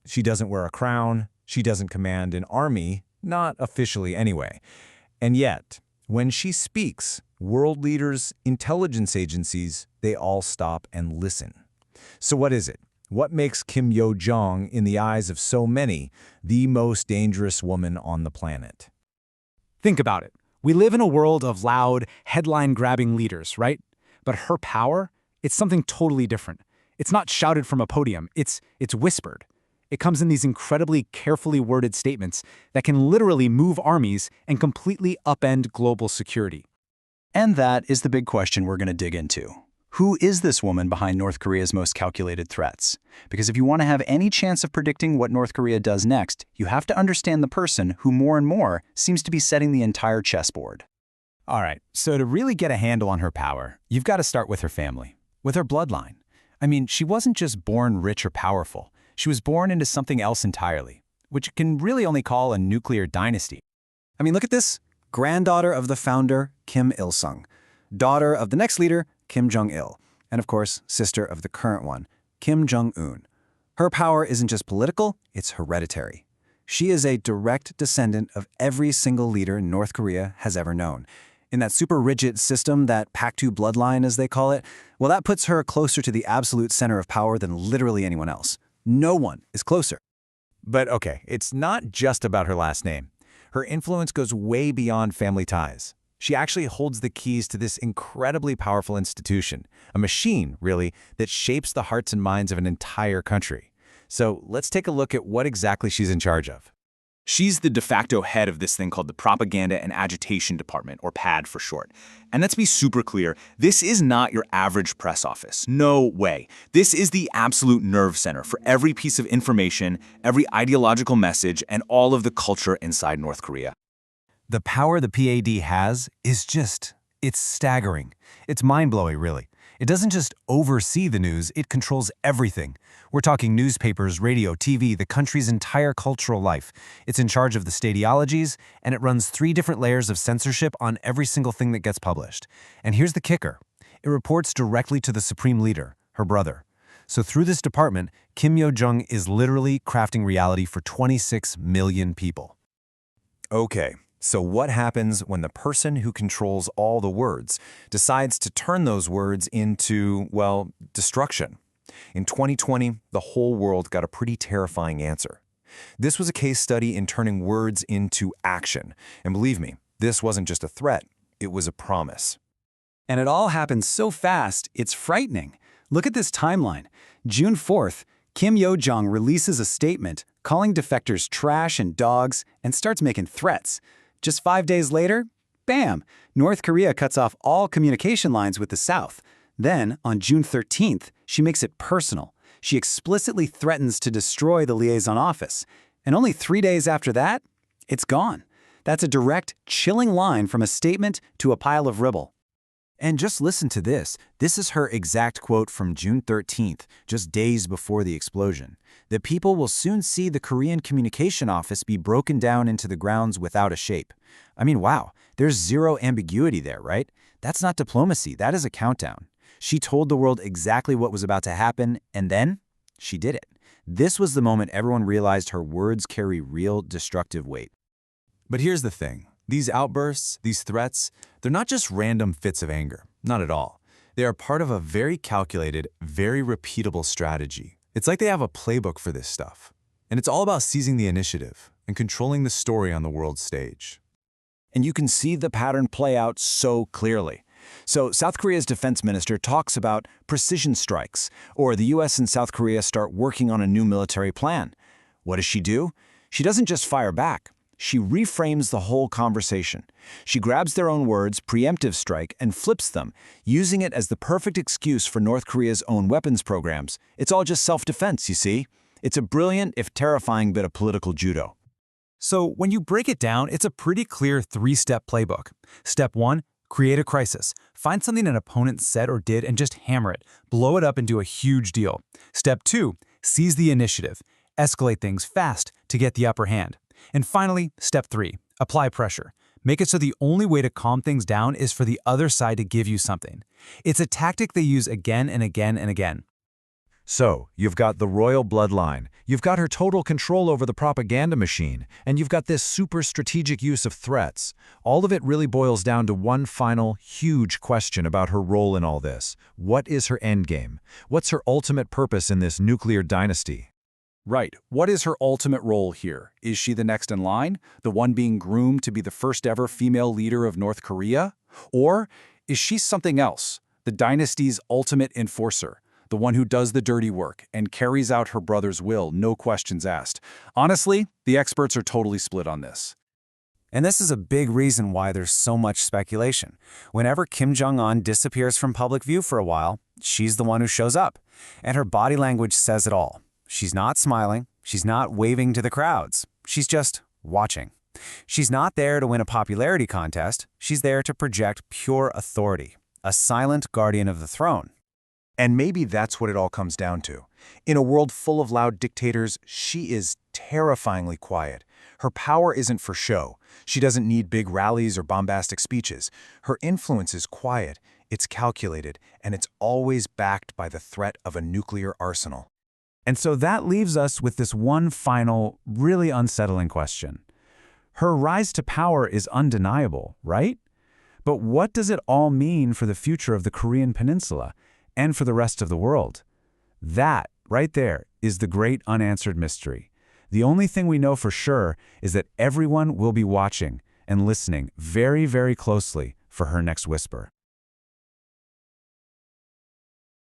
She doesn't wear a crown, she doesn't command an army, not officially anyway. And yet, when she speaks, world leaders, intelligence agencies, they all stop and listen. So what is it? What makes Kim Yo-jong, in the eyes of so many, the most dangerous woman on the planet? Think about it. We live in a world of loud, headline-grabbing leaders, right? But her power, it's something totally different. It's not shouted from a podium, it's whispered. It comes in these incredibly carefully worded statements that can literally move armies and completely upend global security. And that is the big question we're going to dig into. Who is this woman behind North Korea's most calculated threats? Because if you want to have any chance of predicting what North Korea does next, you have to understand the person who more and more seems to be setting the entire chessboard. All right, so to really get a handle on her power, you've got to start with her family, with her bloodline. I mean, she wasn't just born rich or powerful. She was born into something else entirely, which you can really only call a nuclear dynasty. I mean, look at this. Granddaughter of the founder, Kim Il-sung. Daughter of the next leader, Kim Jong-il. And of course, sister of the current one, Kim Jong-un. Her power isn't just political, it's hereditary. She is a direct descendant of every single leader North Korea has ever known. In that super rigid system, that Pac-2 bloodline as they call it, well, that puts her closer to the absolute center of power than literally anyone else. No one is closer. But okay, it's not just about her last name. Her influence goes way beyond family ties. She actually holds the keys to this incredibly powerful institution, a machine, really, that shapes the hearts and minds of an entire country. So let's take a look at what exactly she's in charge of. She's the de facto head of this thing called the Propaganda and Agitation Department, or PAD for short. And let's be super clear, this is not your average press office. No way. This is the absolute nerve center for every piece of information, every ideological message, and all of the culture inside North Korea. The power the PAD has is it's staggering. It's mind-blowing, really. It doesn't just oversee the news, it controls everything. We're talking newspapers, radio, TV, the country's entire cultural life. It's in charge of the state ideologies, and it runs 3 different layers of censorship on every single thing that gets published. And here's the kicker. It reports directly to the supreme leader, her brother. So through this department, Kim Yo-jong is literally crafting reality for 26 million people. Okay. So what happens when the person who controls all the words decides to turn those words into, well, destruction? In 2020, the whole world got a pretty terrifying answer. This was a case study in turning words into action. And believe me, this wasn't just a threat, it was a promise. And it all happened so fast, it's frightening. Look at this timeline. June 4th, Kim Yo-jong releases a statement calling defectors trash and dogs and starts making threats. Just 5 days later, bam, North Korea cuts off all communication lines with the South. Then, on June 13th, she makes it personal. She explicitly threatens to destroy the liaison office. And only 3 days after that, it's gone. That's a direct, chilling line from a statement to a pile of rubble. And just listen to this. This is her exact quote from June 13th, just days before the explosion. The people will soon see the Korean communication office be broken down into the grounds without a shape. I mean, wow, there's zero ambiguity there, right? That's not diplomacy, that is a countdown. She told the world exactly what was about to happen, and then she did it. This was the moment everyone realized her words carry real destructive weight. But here's the thing. These outbursts, these threats, they're not just random fits of anger. Not at all. They are part of a very calculated, very repeatable strategy. It's like they have a playbook for this stuff. And it's all about seizing the initiative and controlling the story on the world stage. And you can see the pattern play out so clearly. So South Korea's defense minister talks about precision strikes, or the US and South Korea start working on a new military plan. What does she do? She doesn't just fire back. She reframes the whole conversation. She grabs their own words, preemptive strike, and flips them, using it as the perfect excuse for North Korea's own weapons programs. It's all just self-defense, you see? It's a brilliant, if terrifying, bit of political judo. So when you break it down, it's a pretty clear 3-step playbook. Step 1, create a crisis. Find something an opponent said or did and just hammer it. Blow it up into a huge deal. Step 2, seize the initiative. Escalate things fast to get the upper hand. And finally, step 3, apply pressure. Make it so the only way to calm things down is for the other side to give you something. It's a tactic they use again and again and again. So, you've got the royal bloodline, you've got her total control over the propaganda machine, and you've got this super strategic use of threats. All of it really boils down to one final, huge question about her role in all this. What is her endgame? What's her ultimate purpose in this nuclear dynasty? Right. What is her ultimate role here? Is she the next in line? The one being groomed to be the first ever female leader of North Korea? Or is she something else? The dynasty's ultimate enforcer? The one who does the dirty work and carries out her brother's will, no questions asked. Honestly, the experts are totally split on this. And this is a big reason why there's so much speculation. Whenever Kim Jong-un disappears from public view for a while, she's the one who shows up. And her body language says it all. She's not smiling. She's not waving to the crowds. She's just watching. She's not there to win a popularity contest. She's there to project pure authority, a silent guardian of the throne. And maybe that's what it all comes down to. In a world full of loud dictators, she is terrifyingly quiet. Her power isn't for show. She doesn't need big rallies or bombastic speeches. Her influence is quiet, it's calculated, and it's always backed by the threat of a nuclear arsenal. And so that leaves us with this one final, really unsettling question. Her rise to power is undeniable, right? But what does it all mean for the future of the Korean Peninsula and for the rest of the world? That, right there, is the great unanswered mystery. The only thing we know for sure is that everyone will be watching and listening very, very closely for her next whisper.